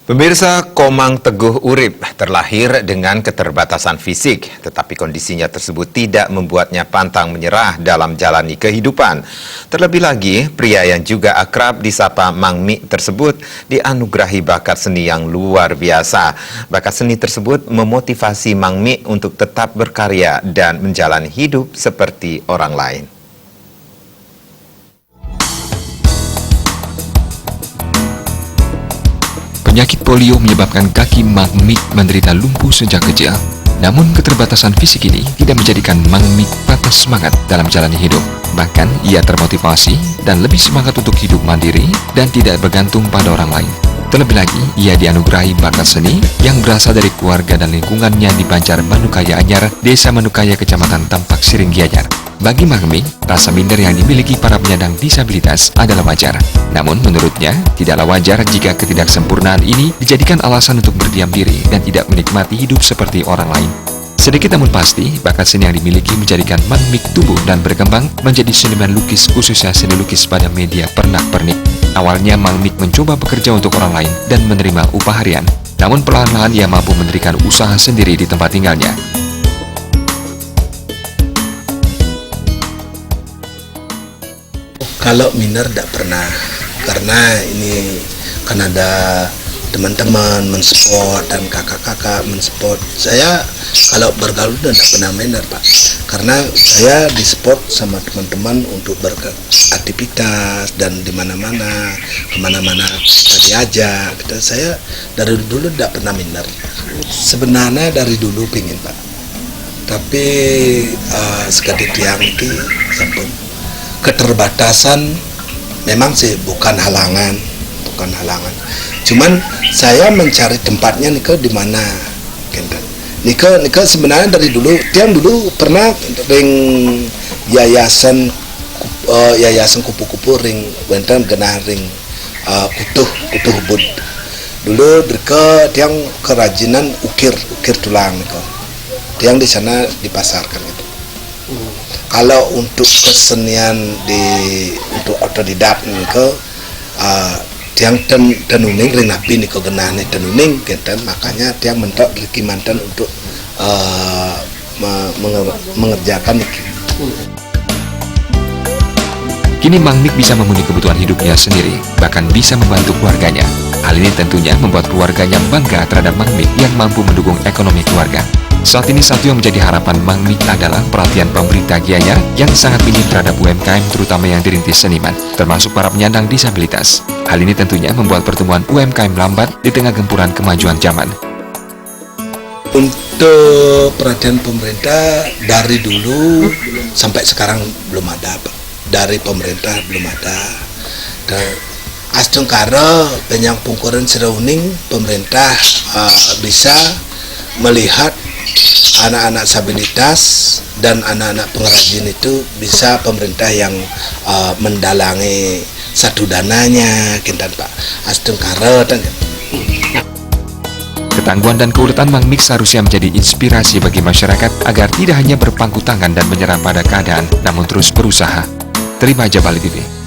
Pemirsa, Komang Teguh Urip terlahir dengan keterbatasan fisik, tetapi kondisinya tersebut tidak membuatnya pantang menyerah dalam jalani kehidupan. Terlebih lagi, pria yang juga akrab disapa Mang Mi tersebut dianugerahi bakat seni yang luar biasa. Bakat seni tersebut memotivasi Mang Mi untuk tetap berkarya dan menjalani hidup seperti orang lain. Penyakit polio menyebabkan kaki Mang Mi menderita lumpuh sejak kecil. Namun keterbatasan fisik ini tidak menjadikan Mang Mi patah semangat dalam jalani hidup. Bahkan ia termotivasi dan lebih semangat untuk hidup mandiri dan tidak bergantung pada orang lain. Terlebih lagi, ia dianugerahi bakat seni yang berasal dari keluarga dan lingkungannya di Banjar Manukaya Anyar, Desa Manukaya, Kecamatan Tampak Siring Gianyar. Bagi Mang Mi, rasa minder yang dimiliki para penyandang disabilitas adalah wajar. Namun menurutnya, tidaklah wajar jika ketidaksempurnaan ini dijadikan alasan untuk berdiam diri dan tidak menikmati hidup seperti orang lain. Sedikit namun pasti, bakat seni yang dimiliki menjadikan Mang Mi tumbuh dan berkembang menjadi seniman lukis, khususnya seni lukis pada media pernak-pernik. Awalnya Mang Mi mencoba bekerja untuk orang lain dan menerima upah harian. Namun perlahan-lahan ia mampu mendirikan usaha sendiri di tempat tinggalnya. Kalau minder tidak pernah, karena ini kan ada teman-teman mensupport dan kakak-kakak mensupport. Saya kalau bergaul tidak pernah minder, Pak, karena saya disupport sama teman-teman untuk beraktivitas dan di mana-mana, kemana-mana kita diajak. Saya dari dulu tidak pernah minder. Sebenarnya dari dulu pingin, Pak, tapi sekadar tiang itu sampun. Keterbatasan memang sih bukan halangan. Cuman saya mencari tempatnya nika di mana. Nika sebenarnya dari dulu, tiang dulu pernah ring yayasan kupu-kupu ring wenten genah ring kutuh bud. Dulu mereka tiang kerajinan ukir tulang nika. Tiang di sana dipasarkan itu. Kalau untuk kesenian untuk otodidak ke tiang tenuning ring napi nih ke genane tenuning kenten, makanya tiang mentok Riki Mantan untuk mengerjakan niki. Kini Mang Mi bisa memenuhi kebutuhan hidupnya sendiri, bahkan bisa membantu keluarganya. Hal ini tentunya membuat keluarganya bangga terhadap Mang Mi yang mampu mendukung ekonomi keluarga. Saat ini satu yang menjadi harapan Mang Mi adalah perhatian pemerintah Gianyar yang sangat minim terhadap UMKM, terutama yang dirintis seniman, termasuk para penyandang disabilitas. Hal ini tentunya membuat pertumbuhan UMKM lambat di tengah gempuran kemajuan zaman. Untuk perhatian pemerintah dari dulu sampai sekarang belum ada, Pak. Dari pemerintah belum ada. Dan astung karo penyang pungkuran serauning pemerintah bisa melihat anak-anak disabilitas dan anak-anak pengrajin itu bisa pemerintah yang mendalangi satu dananya, kintan Pak. Astung karo dan Ketangguhan dan keuletan Mang Mi seharusnya menjadi inspirasi bagi masyarakat agar tidak hanya berpangku tangan dan menyerah pada keadaan, namun terus berusaha. Terima aja Bali TV.